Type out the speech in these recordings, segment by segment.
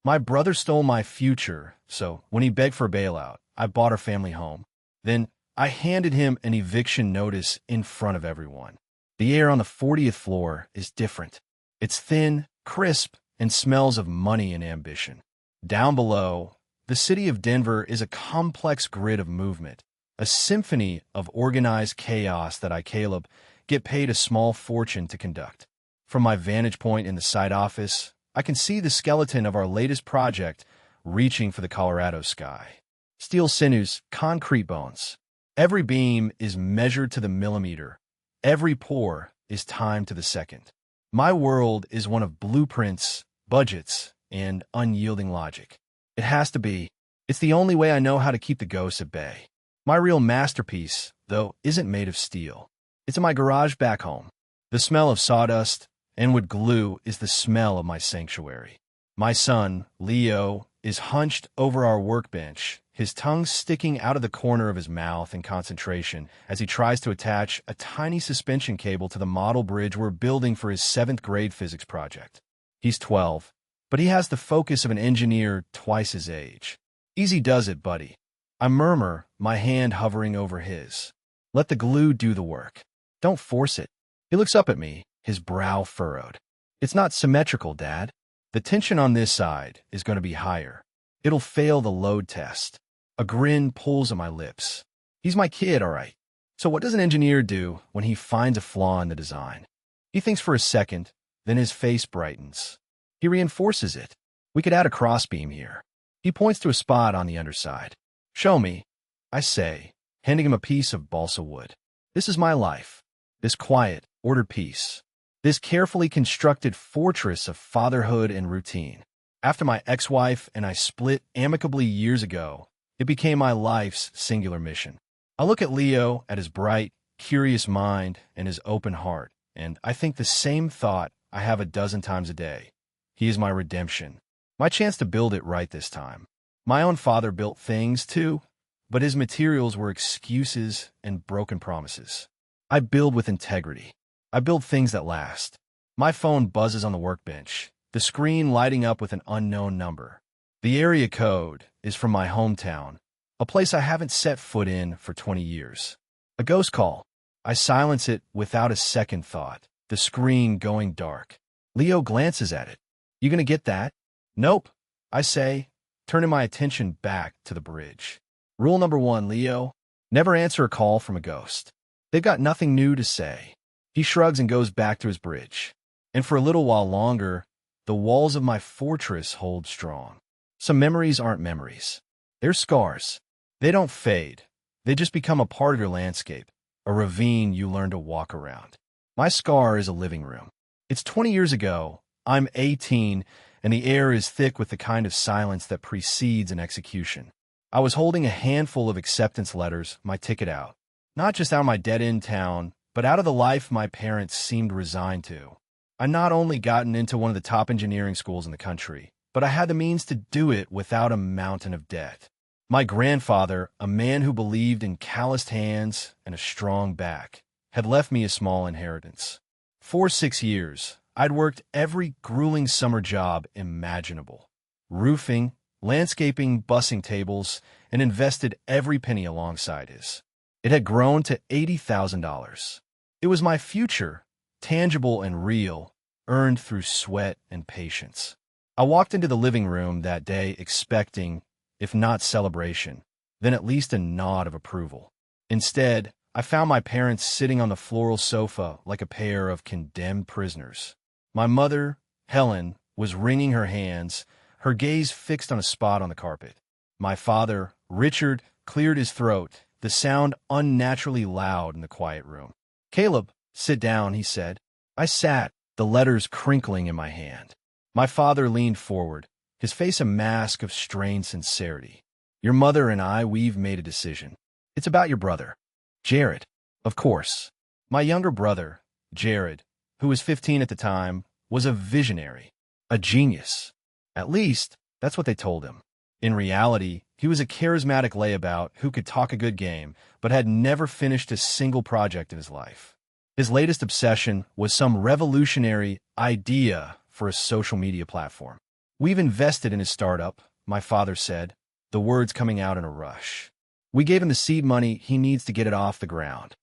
My brother stole my future, so when he begged for a bailout, I bought our family home. Then I handed him an eviction notice in front of everyone. The air on the 40th floor is different. It's thin, crisp, and smells of money and ambition. Down below, the city of Denver is a complex grid of movement, a symphony of organized chaos that I, Caleb, get paid a small fortune to conduct. From my vantage point in the side office, I can see the skeleton of our latest project reaching for the Colorado sky. Steel sinews, concrete bones. Every beam is measured to the millimeter. Every pore is timed to the second. My world is one of blueprints, budgets, and unyielding logic. It has to be. It's the only way I know how to keep the ghosts at bay. My real masterpiece, though, isn't made of steel. It's in my garage back home. The smell of sawdust and wood glue is the smell of my sanctuary. My son, Leo, is hunched over our workbench, his tongue sticking out of the corner of his mouth in concentration as he tries to attach a tiny suspension cable to the model bridge we're building for his 7th grade physics project. He's 12, but he has the focus of an engineer twice his age. Easy does it, buddy. I murmur, my hand hovering over his. Let the glue do the work. Don't force it. He looks up at me, his brow furrowed. It's not symmetrical, Dad. The tension on this side is going to be higher. It'll fail the load test. A grin pulls at my lips. He's my kid, all right. So what does an engineer do when he finds a flaw in the design? He thinks for a second, then his face brightens. He reinforces it. We could add a crossbeam here. He points to a spot on the underside. Show me, I say, handing him a piece of balsa wood. This is my life. This quiet, ordered piece. This carefully constructed fortress of fatherhood and routine. After my ex-wife and I split amicably years ago, it became my life's singular mission. I look at Leo, at his bright, curious mind and his open heart, and I think the same thought I have a dozen times a day. He is my redemption, my chance to build it right this time. My own father built things, too, but his materials were excuses and broken promises. I build with integrity. I build things that last. My phone buzzes on the workbench, the screen lighting up with an unknown number. The area code is from my hometown, a place I haven't set foot in for 20 years. A ghost call. I silence it without a second thought, the screen going dark. Leo glances at it. You gonna get that? Nope, I say, turning my attention back to the bridge. Rule number 1, Leo, never answer a call from a ghost. They've got nothing new to say. He shrugs and goes back to his bridge. And for a little while longer, the walls of my fortress hold strong. Some memories aren't memories. They're scars. They don't fade. They just become a part of your landscape, a ravine you learn to walk around. My scar is a living room. It's 20 years ago. I'm 18, and the air is thick with the kind of silence that precedes an execution. I was holding a handful of acceptance letters, my ticket out. Not just out of my dead-end town, but out of the life my parents seemed resigned to. I'd not only gotten into one of the top engineering schools in the country, but I had the means to do it without a mountain of debt. My grandfather, a man who believed in calloused hands and a strong back, had left me a small inheritance. For 6 years, I'd worked every grueling summer job imaginable. Roofing, landscaping, bussing tables, and invested every penny alongside his. It had grown to $80,000. It was my future, tangible and real, earned through sweat and patience. I walked into the living room that day expecting, if not celebration, then at least a nod of approval. Instead, I found my parents sitting on the floral sofa like a pair of condemned prisoners. My mother, Helen, was wringing her hands, her gaze fixed on a spot on the carpet. My father, Richard, cleared his throat, the sound unnaturally loud in the quiet room. Caleb, sit down, he said. I sat, the letters crinkling in my hand. My father leaned forward, his face a mask of strained sincerity. Your mother and I, we've made a decision. It's about your brother, Jared, of course. My younger brother, Jared, who was 15 at the time, was a visionary, a genius. At least, that's what they told him. In reality, he was a charismatic layabout who could talk a good game, but had never finished a single project in his life. His latest obsession was some revolutionary idea for a social media platform. We've invested in his startup, my father said, the words coming out in a rush. We gave him the seed money he needs to get it off the ground.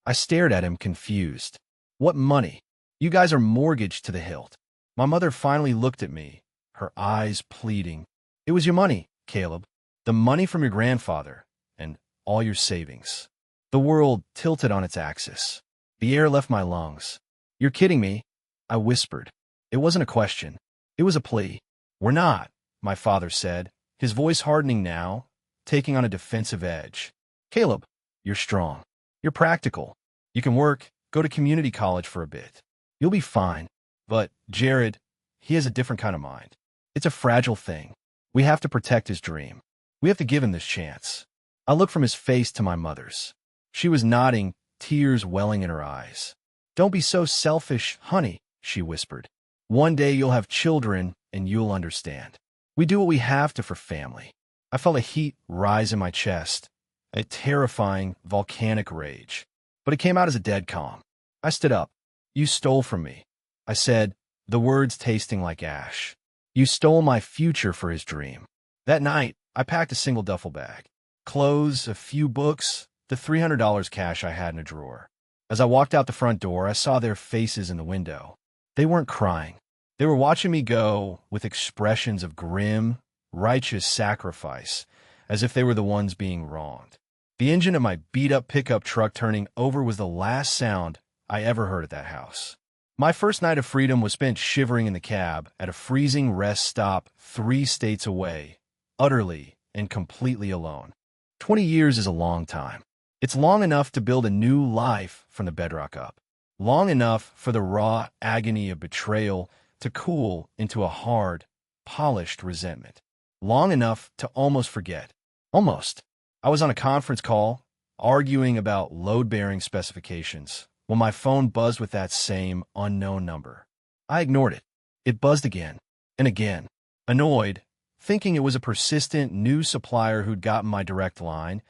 I stared at him, confused. What money? You guys are mortgaged to the hilt. My mother finally looked at me, her eyes pleading. It was your money, Caleb. The money from your grandfather, and all your savings. The world tilted on its axis. The air left my lungs. You're kidding me, I whispered. It wasn't a question. It was a plea. We're not, my father said, his voice hardening now, taking on a defensive edge. Caleb, you're strong. You're practical. You can work, go to community college for a bit. You'll be fine. But Jared, he has a different kind of mind. It's a fragile thing. We have to protect his dream. We have to give him this chance. I looked from his face to my mother's. She was nodding, tears welling in her eyes. Don't be so selfish, honey, she whispered. One day you'll have children and you'll understand. We do what we have to for family. I felt a heat rise in my chest, a terrifying, volcanic rage. But it came out as a dead calm. I stood up. You stole from me, I said, the words tasting like ash. You stole my future for his dream. That night, I packed a single duffel bag. Clothes, a few books, the $300 cash I had in a drawer. As I walked out the front door, I saw their faces in the window. They weren't crying. They were watching me go with expressions of grim, righteous sacrifice, as if they were the ones being wronged. The engine of my beat-up pickup truck turning over was the last sound I ever heard at that house. My first night of freedom was spent shivering in the cab at a freezing rest stop 3 states away, utterly and completely alone. 20 years is a long time. It's long enough to build a new life from the bedrock up. Long enough for the raw agony of betrayal to cool into a hard, polished resentment. Long enough to almost forget. Almost. I was on a conference call, arguing about load-bearing specifications, when my phone buzzed with that same unknown number. I ignored it. It buzzed again and again. Annoyed, thinking it was a persistent new supplier who'd gotten my direct line,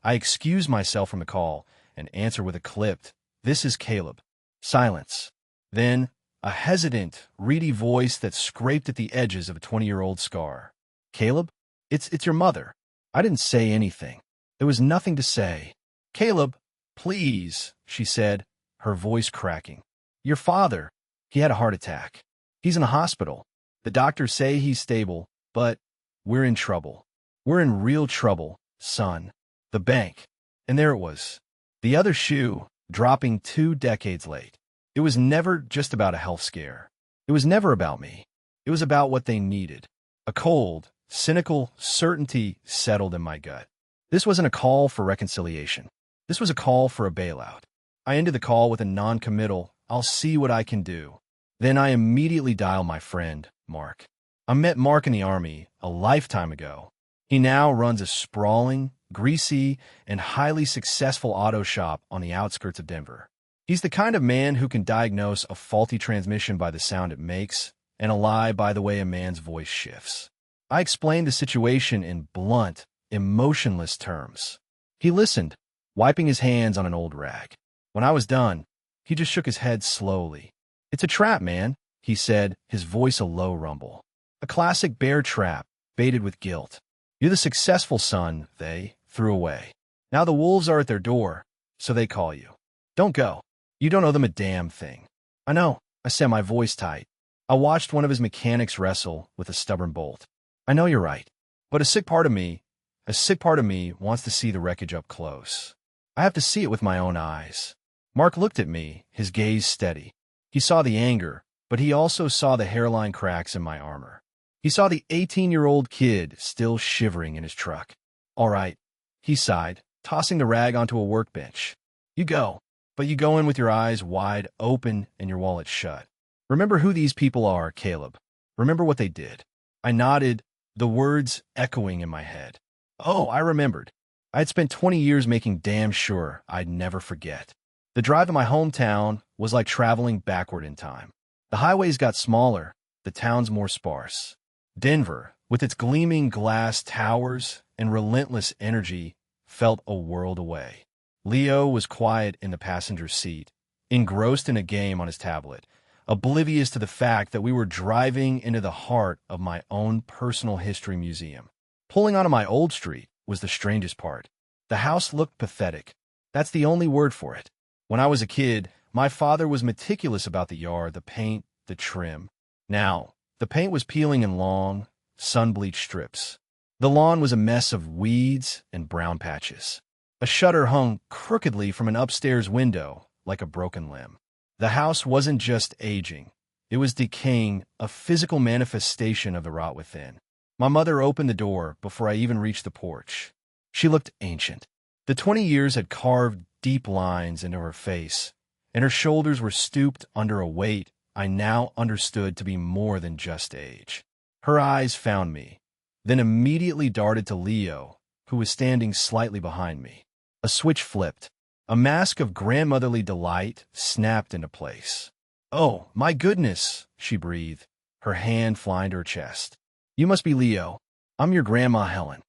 I excused myself from the call and answered with a clipped, "This is Caleb." Silence. Then, a hesitant, reedy voice that scraped at the edges of a 20-year-old scar. "Caleb? It's your mother." I didn't say anything. There was nothing to say. "Caleb, please," she said, her voice cracking. "Your father, he had a heart attack. He's in the hospital. The doctors say he's stable, but we're in trouble. We're in real trouble, son. The bank." And there it was. The other shoe, dropping 2 decades late. It was never just about a health scare. It was never about me. It was about what they needed. A cold, cynical certainty settled in my gut. This wasn't a call for reconciliation. This was a call for a bailout. I ended the call with a non-committal, "I'll see what I can do." Then I immediately dialed my friend, Mark. I met Mark in the Army a lifetime ago. He now runs a sprawling, greasy, and highly successful auto shop on the outskirts of Denver. He's the kind of man who can diagnose a faulty transmission by the sound it makes and a lie by the way a man's voice shifts. I explained the situation in blunt, emotionless terms. He listened, wiping his hands on an old rag. When I was done, he just shook his head slowly. "It's a trap, man," he said, his voice a low rumble. "A classic bear trap, baited with guilt. You're the successful son they threw away. Now the wolves are at their door, so they call you. Don't go. You don't owe them a damn thing." "I know," I said, my voice tight. I watched one of his mechanics wrestle with a stubborn bolt. "I know you're right, but a sick part of me wants to see the wreckage up close. I have to see it with my own eyes." Mark looked at me, his gaze steady. He saw the anger, but he also saw the hairline cracks in my armor. He saw the 18-year-old kid still shivering in his truck. "All right," he sighed, tossing the rag onto a workbench. "You go, but you go in with your eyes wide open and your wallet shut. Remember who these people are, Caleb. Remember what they did." I nodded, the words echoing in my head. Oh, I remembered. I had spent 20 years making damn sure I'd never forget. The drive to my hometown was like traveling backward in time. The highways got smaller, the towns more sparse. Denver, with its gleaming glass towers and relentless energy, felt a world away. Leo was quiet in the passenger seat, engrossed in a game on his tablet, oblivious to the fact that we were driving into the heart of my own personal history museum. Pulling onto my old street was the strangest part. The house looked pathetic. That's the only word for it. When I was a kid, my father was meticulous about the yard, the paint, the trim. Now, the paint was peeling in long, sun-bleached strips. The lawn was a mess of weeds and brown patches. A shutter hung crookedly from an upstairs window like a broken limb. The house wasn't just aging. It was decaying, a physical manifestation of the rot within. My mother opened the door before I even reached the porch. She looked ancient. The 20 years had carved deep lines into her face, and her shoulders were stooped under a weight I now understood to be more than just age. Her eyes found me, then immediately darted to Leo, who was standing slightly behind me. A switch flipped. A mask of grandmotherly delight snapped into place. "Oh, my goodness," she breathed, her hand flying to her chest. "You must be Leo. I'm your Grandma Helen."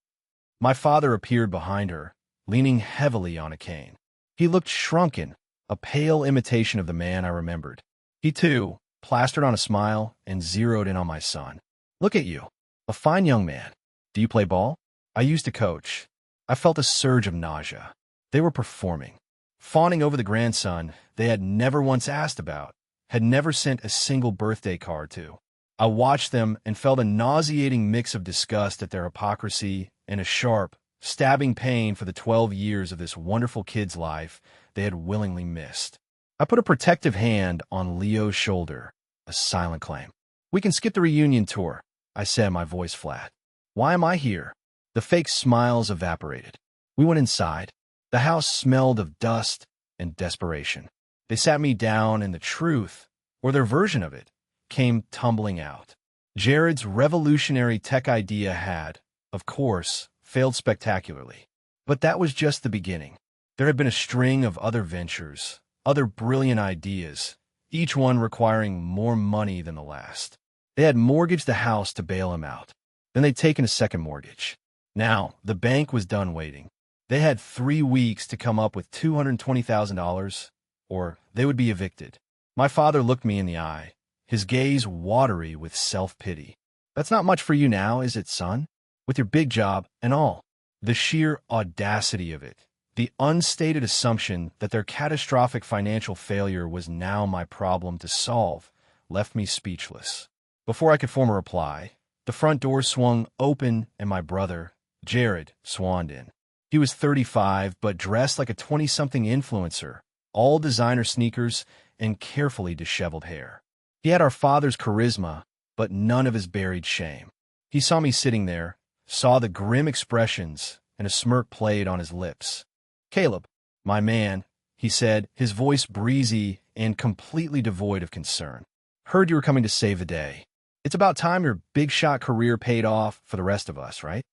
My father appeared behind her, leaning heavily on a cane. He looked shrunken, a pale imitation of the man I remembered. He, too, plastered on a smile and zeroed in on my son. "Look at you. A fine young man. Do you play ball?" I used to coach. I felt a surge of nausea. They were performing, fawning over the grandson they had never once asked about, had never sent a single birthday card to. I watched them and felt a nauseating mix of disgust at their hypocrisy and a sharp, stabbing pain for the 12 years of this wonderful kid's life they had willingly missed. I put a protective hand on Leo's shoulder, a silent claim. "We can skip the reunion tour," I said, my voice flat. "Why am I here?" The fake smiles evaporated. We went inside. The house smelled of dust and desperation. They sat me down, and the truth, or their version of it, came tumbling out. Jared's revolutionary tech idea had, of course, failed spectacularly. But that was just the beginning. There had been a string of other ventures, other brilliant ideas, each one requiring more money than the last. They had mortgaged the house to bail him out. Then they'd taken a second mortgage. Now, the bank was done waiting. They had 3 weeks to come up with $220,000, or they would be evicted. My father looked me in the eye, his gaze watery with self-pity. "That's not much for you now, is it, son? With your big job and all." The sheer audacity of it, the unstated assumption that their catastrophic financial failure was now my problem to solve, left me speechless. Before I could form a reply, the front door swung open and my brother, Jared, swaned in. He was 35, but dressed like a 20-something influencer, all designer sneakers and carefully disheveled hair. He had our father's charisma, but none of his buried shame. He saw me sitting there, saw the grim expressions, and a smirk played on his lips. "Caleb, my man," he said, his voice breezy and completely devoid of concern. "Heard you were coming to save the day. It's about time your big-shot career paid off for the rest of us, right?"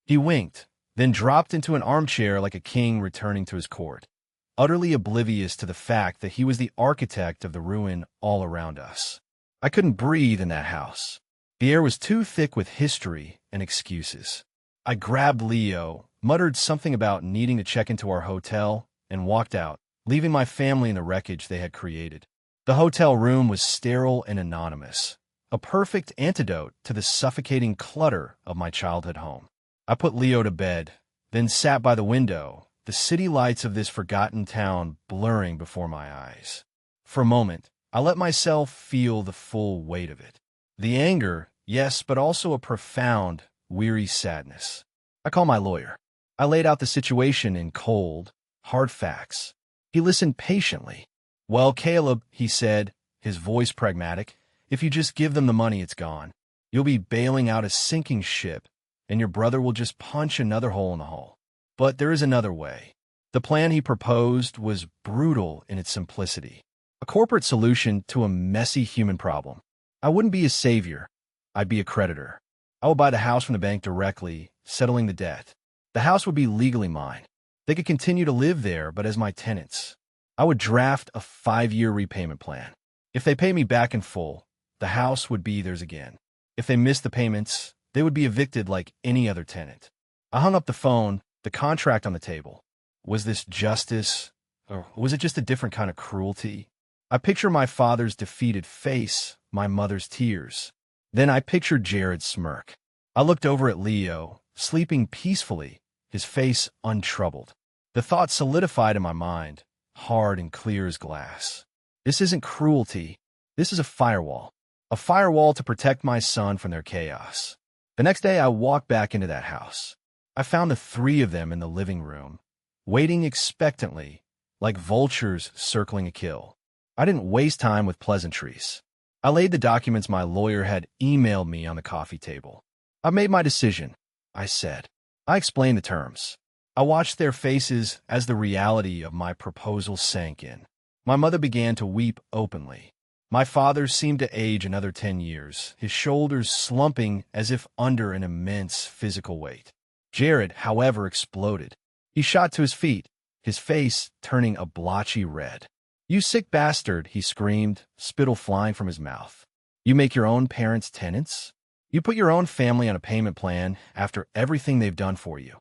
He winked, then dropped into an armchair like a king returning to his court, utterly oblivious to the fact that he was the architect of the ruin all around us. I couldn't breathe in that house. The air was too thick with history and excuses. I grabbed Leo, muttered something about needing to check into our hotel, and walked out, leaving my family in the wreckage they had created. The hotel room was sterile and anonymous, a perfect antidote to the suffocating clutter of my childhood home. I put Leo to bed, then sat by the window, the city lights of this forgotten town blurring before my eyes. For a moment, I let myself feel the full weight of it. The anger, yes, but also a profound, weary sadness. I called my lawyer. I laid out the situation in cold, hard facts. He listened patiently. "Well, Caleb," he said, his voice pragmatic, "if you just give them the money, it's gone. You'll be bailing out a sinking ship, and your brother will just punch another hole in the hull. But there is another way." The plan he proposed was brutal in its simplicity. A corporate solution to a messy human problem. I wouldn't be a savior. I'd be a creditor. I would buy the house from the bank directly, settling the debt. The house would be legally mine. They could continue to live there, but as my tenants. I would draft a 5-year repayment plan. If they pay me back in full, the house would be theirs again. If they missed the payments, they would be evicted like any other tenant. I hung up the phone, the contract on the table. Was this justice, or was it just a different kind of cruelty? I picture my father's defeated face, my mother's tears. Then I pictured Jared's smirk. I looked over at Leo, sleeping peacefully, his face untroubled. The thought solidified in my mind, hard and clear as glass. This isn't cruelty. This is a firewall. A firewall to protect my son from their chaos. The next day, I walked back into that house. I found the three of them in the living room, waiting expectantly, like vultures circling a kill. I didn't waste time with pleasantries. I laid the documents my lawyer had emailed me on the coffee table. "I've made my decision," I said. I explained the terms. I watched their faces as the reality of my proposal sank in. My mother began to weep openly. My father seemed to age another 10 years, his shoulders slumping as if under an immense physical weight. Jared, however, exploded. He shot to his feet, his face turning a blotchy red. "You sick bastard," he screamed, spittle flying from his mouth. "You make your own parents tenants? You put your own family on a payment plan after everything they've done for you."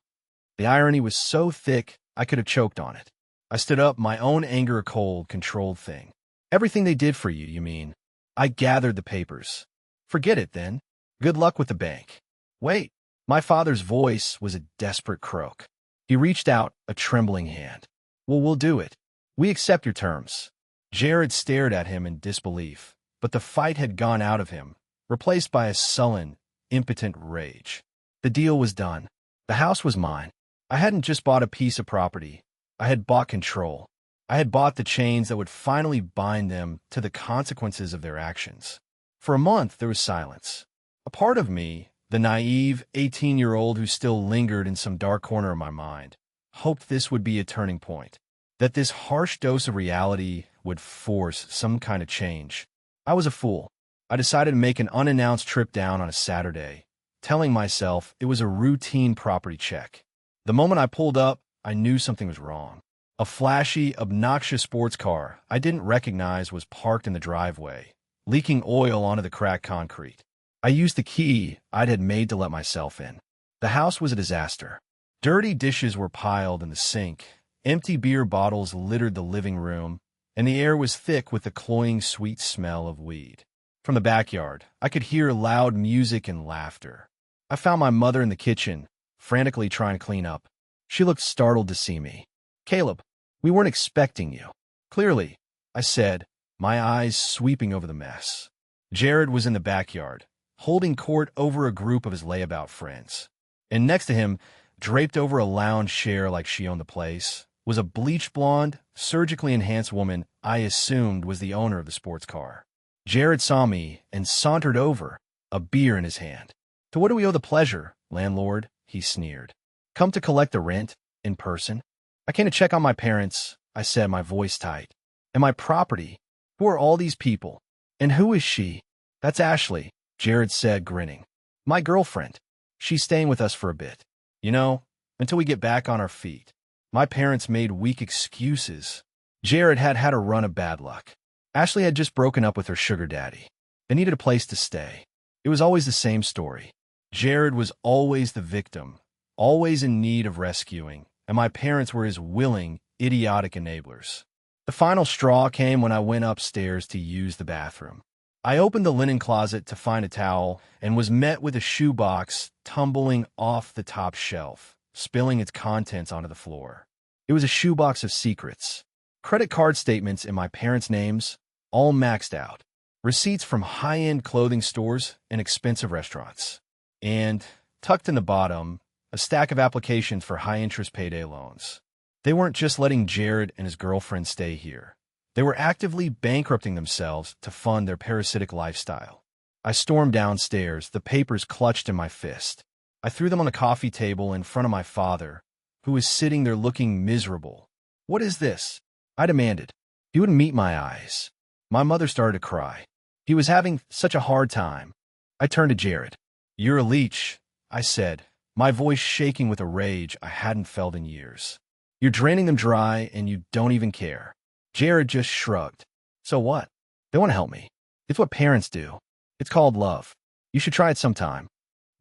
The irony was so thick, I could have choked on it. I stood up, my own anger a cold, controlled thing. "Everything they did for you, you mean?" I gathered the papers. "Forget it, then. Good luck with the bank." "Wait." My father's voice was a desperate croak. He reached out a trembling hand. "Well, we'll do it. We accept your terms." Jared stared at him in disbelief, but the fight had gone out of him, replaced by a sullen, impotent rage. The deal was done. The house was mine. I hadn't just bought a piece of property. I had bought control. I had bought the chains that would finally bind them to the consequences of their actions. For a month, there was silence. A part of me, the naive 18-year-old who still lingered in some dark corner of my mind, hoped this would be a turning point, that this harsh dose of reality would force some kind of change. I was a fool. I decided to make an unannounced trip down on a Saturday, telling myself it was a routine property check. The moment I pulled up, I knew something was wrong. A flashy, obnoxious sports car I didn't recognize was parked in the driveway, leaking oil onto the cracked concrete. I used the key I'd had made to let myself in. The house was a disaster. Dirty dishes were piled in the sink, empty beer bottles littered the living room, and the air was thick with the cloying sweet smell of weed. From the backyard, I could hear loud music and laughter. I found my mother in the kitchen, frantically trying to clean up. She looked startled to see me. "Caleb, we weren't expecting you." "Clearly," I said, my eyes sweeping over the mess. Jared was in the backyard, holding court over a group of his layabout friends. And next to him, draped over a lounge chair like she owned the place, was a bleached blonde, surgically enhanced woman I assumed was the owner of the sports car. Jared saw me and sauntered over, a beer in his hand. "To what do we owe the pleasure, landlord?" he sneered. "Come to collect the rent, in person?" "I came to check on my parents," I said, my voice tight. "And my property. Who are all these people? And who is she?" "That's Ashley," Jared said, grinning. "My girlfriend. She's staying with us for a bit. You know, until we get back on our feet." My parents made weak excuses. Jared had had a run of bad luck. Ashley had just broken up with her sugar daddy. They needed a place to stay. It was always the same story. Jared was always the victim, always in need of rescuing, and my parents were his willing, idiotic enablers. The final straw came when I went upstairs to use the bathroom. I opened the linen closet to find a towel and was met with a shoebox tumbling off the top shelf, spilling its contents onto the floor. It was a shoebox of secrets. Credit card statements in my parents' names, all maxed out. Receipts from high-end clothing stores and expensive restaurants. And, tucked in the bottom, a stack of applications for high-interest payday loans. They weren't just letting Jared and his girlfriend stay here. They were actively bankrupting themselves to fund their parasitic lifestyle. I stormed downstairs, the papers clutched in my fist. I threw them on the coffee table in front of my father, who was sitting there looking miserable. "What is this?" I demanded. He wouldn't meet my eyes. My mother started to cry. He was having such a hard time. I turned to Jared. "You're a leech," I said, my voice shaking with a rage I hadn't felt in years. "You're draining them dry, and you don't even care." Jared just shrugged. "So what? They want to help me. It's what parents do. It's called love. You should try it sometime."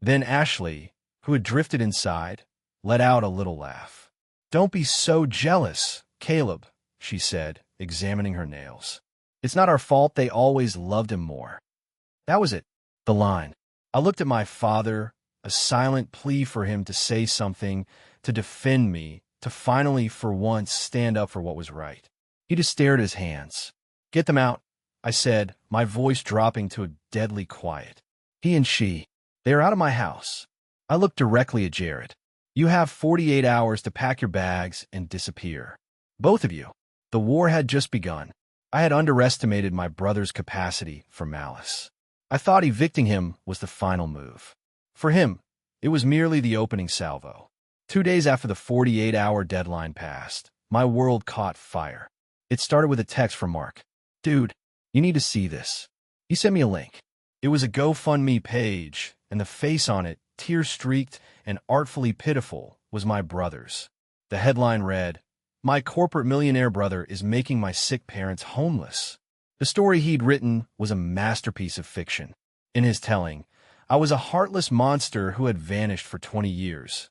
Then Ashley, who had drifted inside, let out a little laugh. "Don't be so jealous, Caleb," she said, examining her nails. It's not our fault they always loved him more. That was it. The line. I looked at my father, a silent plea for him to say something, to defend me, to finally, for once, stand up for what was right. He just stared at his hands. Get them out, I said, my voice dropping to a deadly quiet. He and she, they are out of my house. I looked directly at Jared. You have 48 hours to pack your bags and disappear. Both of you. The war had just begun. I had underestimated my brother's capacity for malice. I thought evicting him was the final move. For him, it was merely the opening salvo. 2 days after the 48-hour deadline passed, my world caught fire. It started with a text from Mark. Dude, you need to see this. He sent me a link. It was a GoFundMe page, and the face on it, tear-streaked and artfully pitiful, was my brother's. The headline read, My corporate millionaire brother is making my sick parents homeless. The story he'd written was a masterpiece of fiction. In his telling, I was a heartless monster who had vanished for 20 years,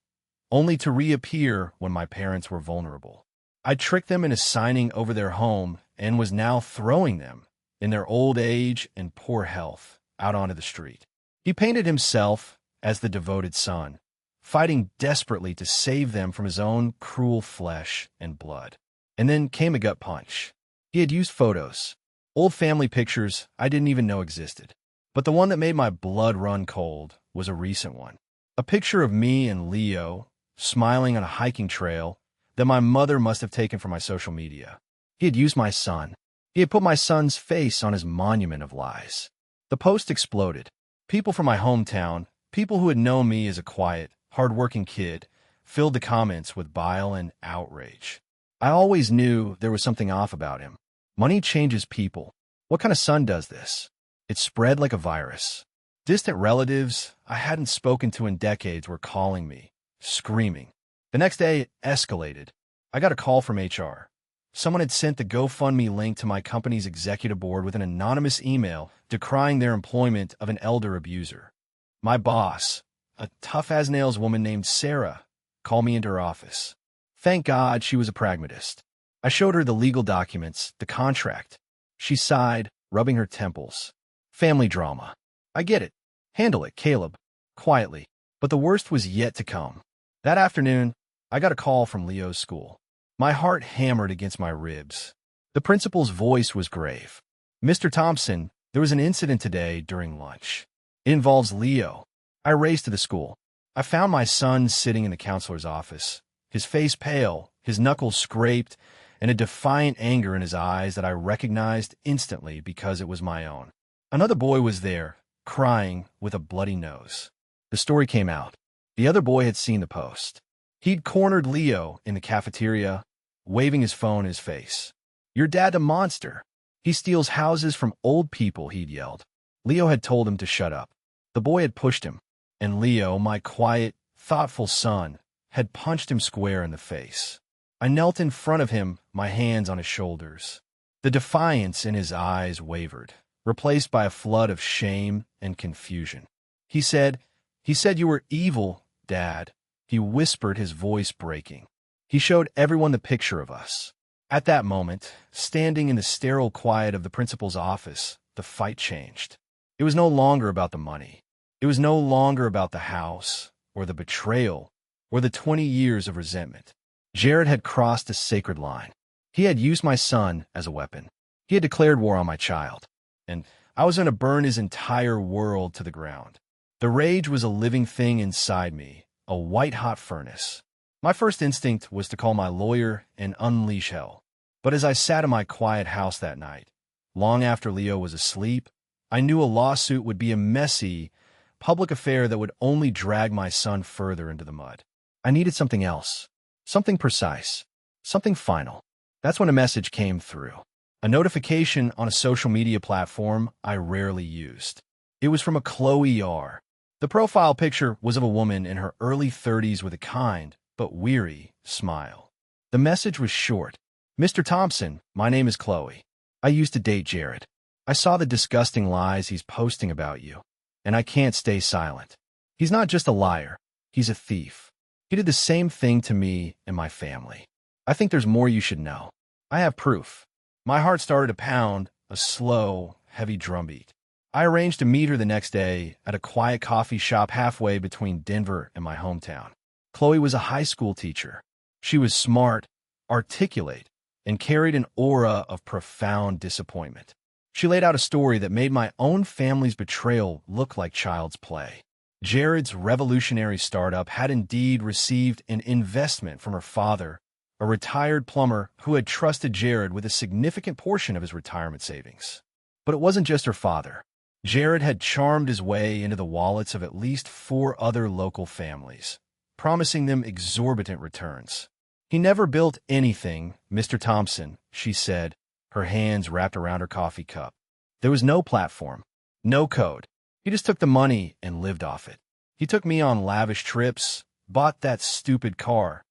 only to reappear when my parents were vulnerable. I tricked them into signing over their home and was now throwing them, in their old age and poor health, out onto the street. He painted himself as the devoted son, fighting desperately to save them from his own cruel flesh and blood. And then came a gut punch. He had used photos, old family pictures I didn't even know existed. But the one that made my blood run cold was a recent one. A picture of me and Leo smiling on a hiking trail that my mother must have taken from my social media. He had used my son. He had put my son's face on his monument of lies. The post exploded. People from my hometown, people who had known me as a quiet, hard-working kid, filled the comments with bile and outrage. I always knew there was something off about him. Money changes people. What kind of son does this? It spread like a virus. Distant relatives I hadn't spoken to in decades were calling me, screaming. The next day, it escalated. I got a call from HR. Someone had sent the GoFundMe link to my company's executive board with an anonymous email decrying their employment of an elder abuser. My boss, a tough-as-nails woman named Sarah, called me into her office. Thank God she was a pragmatist. I showed her the legal documents, the contract. She sighed, rubbing her temples. Family drama. I get it. Handle it, Caleb. Quietly. But the worst was yet to come. That afternoon, I got a call from Leo's school. My heart hammered against my ribs. The principal's voice was grave. Mr. Thompson, there was an incident today during lunch. It involves Leo. I raced to the school. I found my son sitting in the counselor's office, his face pale, his knuckles scraped, and a defiant anger in his eyes that I recognized instantly because it was my own. Another boy was there, crying with a bloody nose. The story came out. The other boy had seen the post. He'd cornered Leo in the cafeteria, waving his phone in his face. Your dad's a monster. He steals houses from old people, he'd yelled. Leo had told him to shut up. The boy had pushed him, and Leo, my quiet, thoughtful son, had punched him square in the face. I knelt in front of him, my hands on his shoulders. The defiance in his eyes wavered, replaced by a flood of shame and confusion. He said, you were evil, Dad. He whispered, his voice breaking. He showed everyone the picture of us. At that moment, standing in the sterile quiet of the principal's office, the fight changed. It was no longer about the money. It was no longer about the house, or the betrayal, or the 20 years of resentment. Jared had crossed a sacred line. He had used my son as a weapon. He had declared war on my child, and I was going to burn his entire world to the ground. The rage was a living thing inside me, a white-hot furnace. My first instinct was to call my lawyer and unleash hell. But as I sat in my quiet house that night, long after Leo was asleep, I knew a lawsuit would be a messy, public affair that would only drag my son further into the mud. I needed something else, something precise, something final. That's when a message came through. A notification on a social media platform I rarely used. It was from a Chloe R. The profile picture was of a woman in her early 30s with a kind, but weary, smile. The message was short. Mr. Thompson, my name is Chloe. I used to date Jared. I saw the disgusting lies he's posting about you, and I can't stay silent. He's not just a liar. He's a thief. He did the same thing to me and my family. I think there's more you should know. I have proof. My heart started to pound. a slow, heavy drumbeat. I arranged to meet her the next day at a quiet coffee shop halfway between Denver and my hometown. Chloe was a high school teacher. She was smart, articulate, and carried an aura of profound disappointment. She laid out a story that made my own family's betrayal look like child's play. Jared's revolutionary startup had indeed received an investment from her father, a retired plumber who had trusted Jared with a significant portion of his retirement savings. But it wasn't just her father. Jared had charmed his way into the wallets of at least 4 other local families, promising them exorbitant returns. "He never built anything, Mr. Thompson," she said, her hands wrapped around her coffee cup. "There was no platform, no code. He just took the money and lived off it. He took me on lavish trips, bought that stupid car.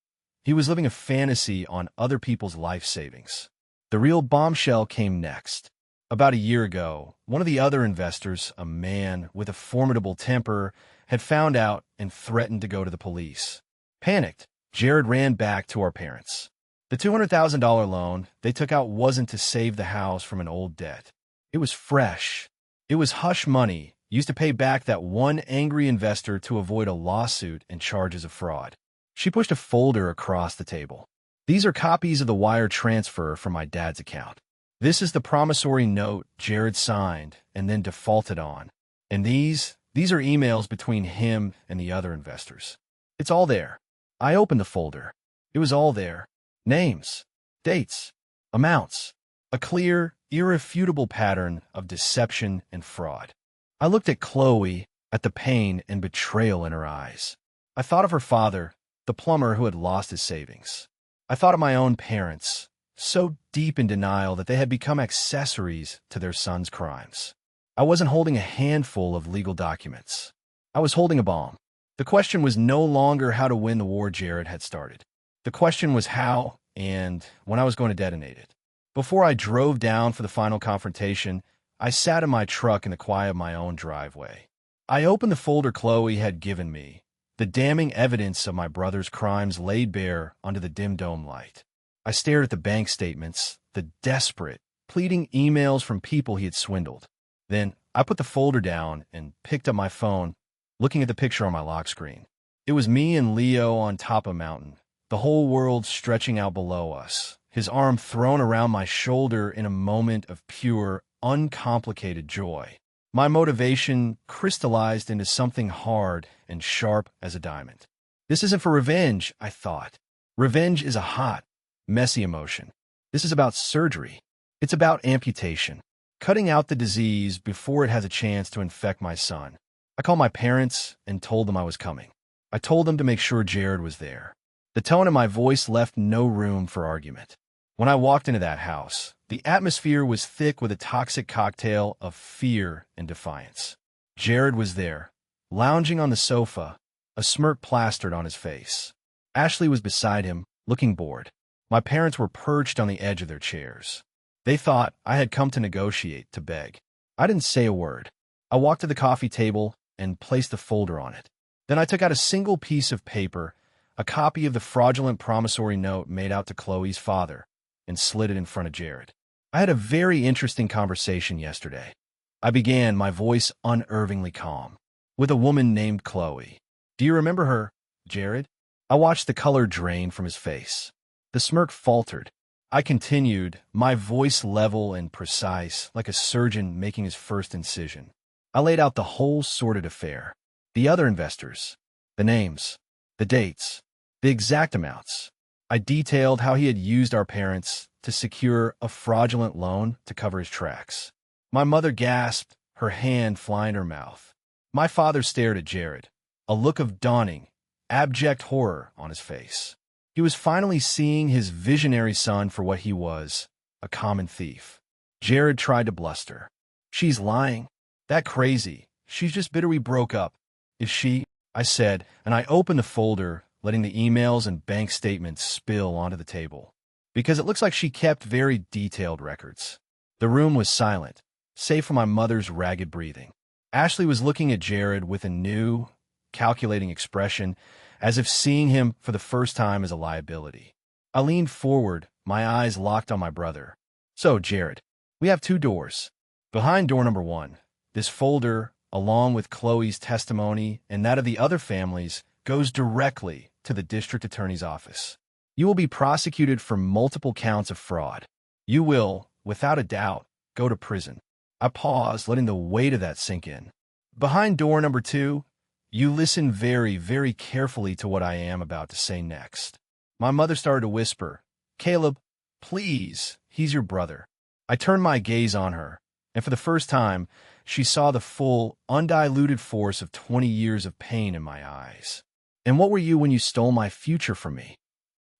He was living a fantasy on other people's life savings." The real bombshell came next. About a year ago, one of the other investors, a man with a formidable temper, had found out and threatened to go to the police. Panicked, Jared ran back to our parents. The $200,000 loan they took out wasn't to save the house from an old debt. It was fresh. It was hush money used to pay back that one angry investor to avoid a lawsuit and charges of fraud. She pushed a folder across the table. "These are copies of the wire transfer from my dad's account. This is the promissory note Jared signed and then defaulted on. And these are emails between him and the other investors. It's all there." I opened the folder. It was all there. Names, dates, amounts. A clear, irrefutable pattern of deception and fraud. I looked at Chloe, at the pain and betrayal in her eyes. I thought of her father, the plumber who had lost his savings. I thought of my own parents, so deep in denial that they had become accessories to their son's crimes. I wasn't holding a handful of legal documents. I was holding a bomb. The question was no longer how to win the war Jared had started. The question was how and when I was going to detonate it. Before I drove down for the final confrontation, I sat in my truck in the quiet of my own driveway. I opened the folder Chloe had given me, the damning evidence of my brother's crimes laid bare under the dim dome light. I stared at the bank statements, the desperate, pleading emails from people he had swindled. Then I put the folder down and picked up my phone, looking at the picture on my lock screen. It was me and Leo on top of a mountain, the whole world stretching out below us, his arm thrown around my shoulder in a moment of pure, uncomplicated joy. My motivation crystallized into something hard and sharp as a diamond. This isn't for revenge, I thought. Revenge is a hot, messy emotion. This is about surgery. It's about amputation, cutting out the disease before it has a chance to infect my son. I called my parents and told them I was coming. I told them to make sure Jared was there. The tone in my voice left no room for argument. When I walked into that house, the atmosphere was thick with a toxic cocktail of fear and defiance. Jared was there, lounging on the sofa, a smirk plastered on his face. Ashley was beside him, looking bored. My parents were perched on the edge of their chairs. They thought I had come to negotiate, to beg. I didn't say a word. I walked to the coffee table and placed the folder on it. Then I took out a single piece of paper, a copy of the fraudulent promissory note made out to Chloe's father, and slid it in front of Jared. "I had a very interesting conversation yesterday," I began, my voice unnervingly calm, "with a woman named Chloe. Do you remember her, Jared?" I watched the color drain from his face. The smirk faltered. I continued, my voice level and precise, like a surgeon making his first incision. I laid out the whole sordid affair. The other investors, the names, the dates, the exact amounts. I detailed how he had used our parents to secure a fraudulent loan to cover his tracks. My mother gasped, her hand flying her mouth. My father stared at Jared, a look of dawning, abject horror on his face. He was finally seeing his visionary son for what he was, a common thief. Jared tried to bluster. "She's lying. That crazy. She's just bitter we broke up. Is she?" I said, and I opened the folder, letting the emails and bank statements spill onto the table. Because it looks like she kept very detailed records. The room was silent, save for my mother's ragged breathing. Ashley was looking at Jared with a new, calculating expression, as if seeing him for the first time as a liability. I leaned forward, my eyes locked on my brother. "So, Jared, We have two doors. Behind door number 1, this folder, along with Chloe's testimony and that of the other families, goes directly to the district attorney's office. You will be prosecuted for multiple counts of fraud. You will, without a doubt, go to prison. I paused, letting the weight of that sink in. Behind door number 2, you listen very, very carefully to what I am about to say next. My mother started to whisper, "Caleb, please, he's your brother." I turned my gaze on her, and for the first time, she saw the full, undiluted force of 20 years of pain in my eyes. "And what were you when you stole my future from me?"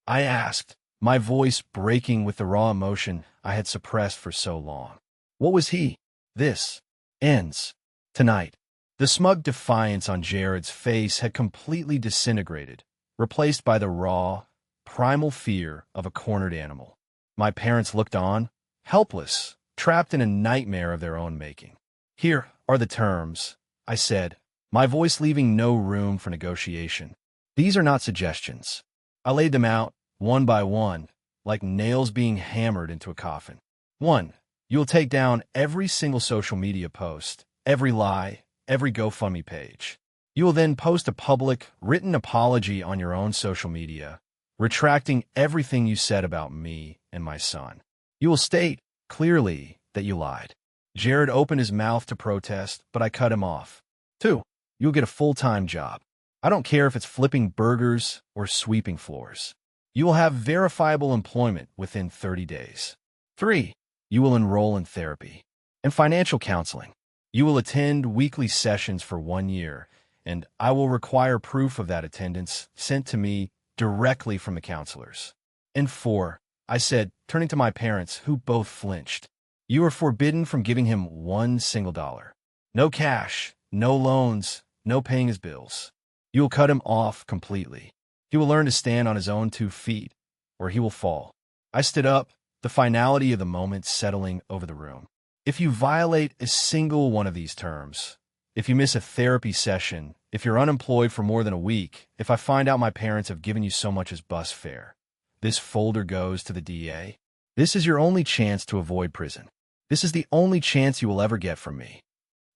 I asked, my voice breaking with the raw emotion I had suppressed for so long. "What was he? This ends tonight." The smug defiance on Jared's face had completely disintegrated, replaced by the raw, primal fear of a cornered animal. My parents looked on, helpless, trapped in a nightmare of their own making. "Here are the terms," I said, my voice leaving no room for negotiation. "These are not suggestions." I laid them out, one by one, like nails being hammered into a coffin. 1. You will take down every single social media post, every lie, every GoFundMe page. You will then post a public, written apology on your own social media, retracting everything you said about me and my son. You will state clearly that you lied. Jared opened his mouth to protest, but I cut him off. 2. You'll get a full-time job. I don't care if it's flipping burgers or sweeping floors. You will have verifiable employment within 30 days. 3. You will enroll in therapy and financial counseling. You will attend weekly sessions for 1 year, and I will require proof of that attendance sent to me directly from the counselors. And 4, I said, turning to my parents, who both flinched, you are forbidden from giving him $1 single. No cash, no loans, no paying his bills. You will cut him off completely. He will learn to stand on his own 2 feet, or he will fall. I stood up, the finality of the moment settling over the room. If you violate a single one of these terms, if you miss a therapy session, if you're unemployed for more than a week, if I find out my parents have given you so much as bus fare, this folder goes to the DA. This is your only chance to avoid prison. This is the only chance you will ever get from me.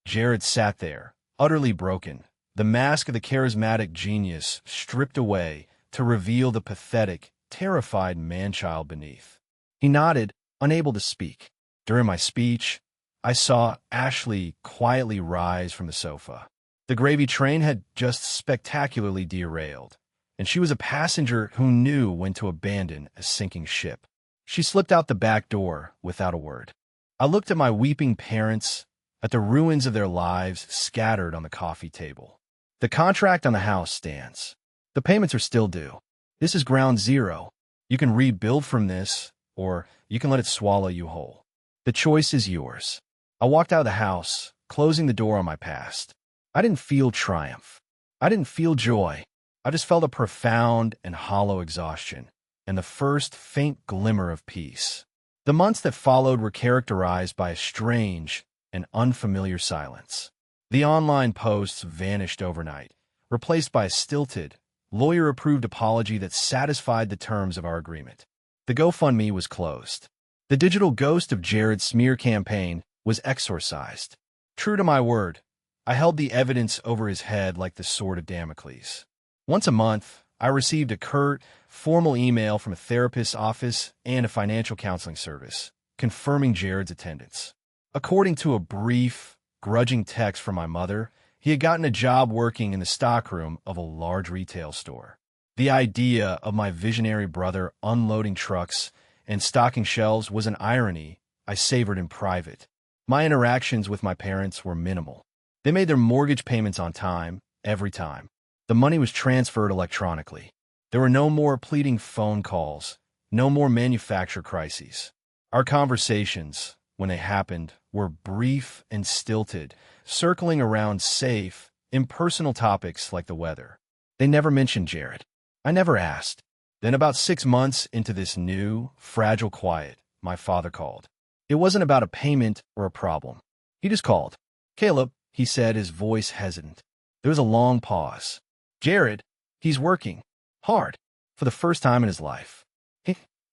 Jared sat there, utterly broken, the mask of the charismatic genius stripped away to reveal the pathetic, terrified man-child beneath. He nodded, unable to speak. During my speech, I saw Ashley quietly rise from the sofa. The gravy train had just spectacularly derailed, and she was a passenger who knew when to abandon a sinking ship. She slipped out the back door without a word. I looked at my weeping parents, at the ruins of their lives scattered on the coffee table. The contract on the house stands. The payments are still due. This is ground zero. You can rebuild from this, or you can let it swallow you whole. The choice is yours. I walked out of the house, closing the door on my past. I didn't feel triumph. I didn't feel joy. I just felt a profound and hollow exhaustion, and the first faint glimmer of peace. The months that followed were characterized by a strange and unfamiliar silence. The online posts vanished overnight, replaced by a stilted, lawyer-approved apology that satisfied the terms of our agreement. The GoFundMe was closed. The digital ghost of Jared's smear campaign was exorcised. True to my word, I held the evidence over his head like the sword of Damocles. Once a month, I received a curt, formal email from a therapist's office and a financial counseling service, confirming Jared's attendance. According to a brief, grudging text from my mother, he had gotten a job working in the stockroom of a large retail store. The idea of my visionary brother unloading trucks and stocking shelves was an irony I savored in private. My interactions with my parents were minimal. They made their mortgage payments on time, every time. The money was transferred electronically. There were no more pleading phone calls, no more manufacturer crises. Our conversations, when they happened, were brief and stilted, circling around safe, impersonal topics like the weather. They never mentioned Jared. I never asked. Then about 6 months into this new, fragile quiet, my father called. It wasn't about a payment or a problem. He just called. "Caleb," he said, his voice hesitant. There was a long pause. "Jared, he's working. Hard. For the first time in his life.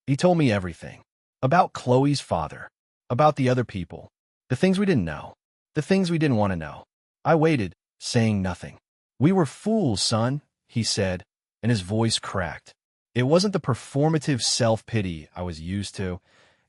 He told me everything. About Chloe's father. about the other people, the things we didn't know, the things we didn't want to know. I waited, saying nothing. "We were fools, son," he said, and his voice cracked. It wasn't the performative self-pity I was used to.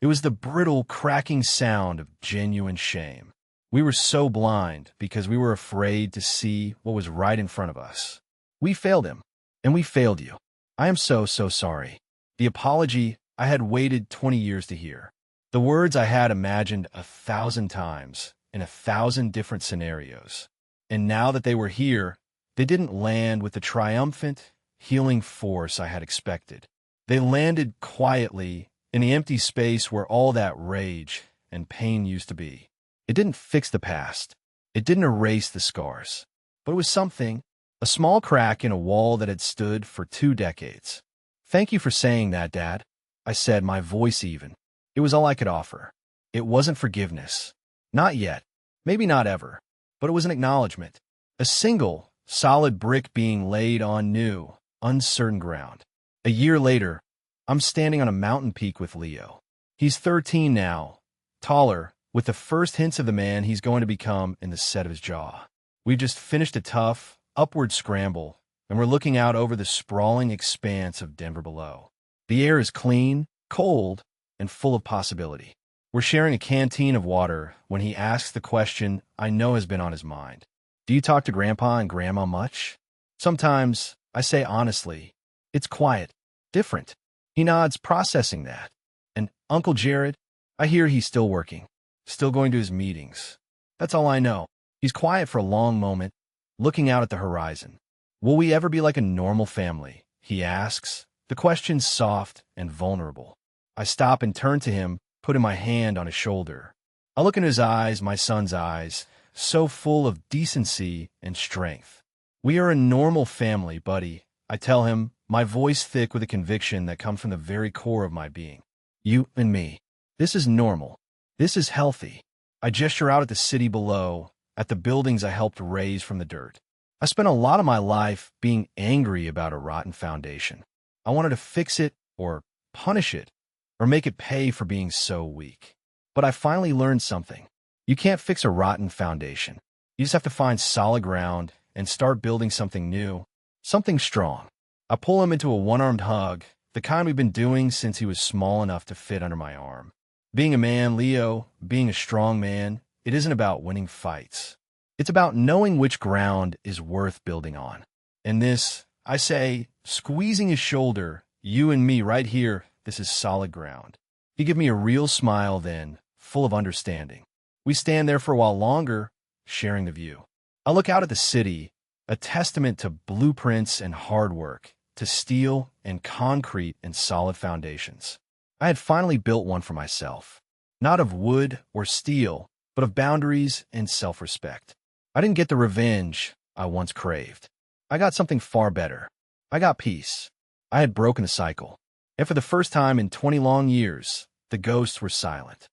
It was the brittle, cracking sound of genuine shame. We were so blind because we were afraid to see what was right in front of us. We failed him, and we failed you. I am so sorry. The apology I had waited 20 years to hear. The words I had imagined 1,000 times in 1,000 different scenarios. And now that they were here, they didn't land with the triumphant, healing force I had expected. They landed quietly in the empty space where all that rage and pain used to be. It didn't fix the past. It didn't erase the scars. But it was something, a small crack in a wall that had stood for 2 decades. "Thank you for saying that, Dad," I said, my voice even. It was all I could offer. It wasn't forgiveness. Not yet. Maybe not ever. But it was an acknowledgement. A single, solid brick being laid on new, uncertain ground. A year later, I'm standing on a mountain peak with Leo. He's 13 now, taller, with the first hints of the man he's going to become in the set of his jaw. We've just finished a tough, upward scramble, and we're looking out over the sprawling expanse of Denver below. The air is clean, cold, and full of possibility. We're sharing a canteen of water when he asks the question I know has been on his mind. "Do you talk to Grandpa and Grandma much?" "Sometimes," I say honestly. "It's quiet. Different." He nods, processing that. "And Uncle Jared?" I hear he's still working, still going to his meetings. That's all I know. He's quiet for a long moment, looking out at the horizon. "Will we ever be like a normal family?" he asks. The question's soft and vulnerable. I stop and turn to him, putting my hand on his shoulder. I look in his eyes, my son's eyes, so full of decency and strength. "We are a normal family, buddy," I tell him, my voice thick with a conviction that comes from the very core of my being. "You and me. This is normal. This is healthy." I gesture out at the city below, at the buildings I helped raise from the dirt. I spent a lot of my life being angry about a rotten foundation. I wanted to fix it, or punish it, or make it pay for being so weak. But I finally learned something. You can't fix a rotten foundation. You just have to find solid ground and start building something new, something strong. I pull him into a one-armed hug, the kind we've been doing since he was small enough to fit under my arm. Being a man, Leo, being a strong man, it isn't about winning fights. It's about knowing which ground is worth building on. And this, I say, squeezing his shoulder, "You and me right here, this is solid ground." He gave me a real smile then, full of understanding. We stand there for a while longer, sharing the view. I look out at the city, a testament to blueprints and hard work, to steel and concrete and solid foundations. I had finally built one for myself, not of wood or steel, but of boundaries and self-respect. I didn't get the revenge I once craved. I got something far better. I got peace. I had broken the cycle. And for the first time in 20 long years, the ghosts were silent.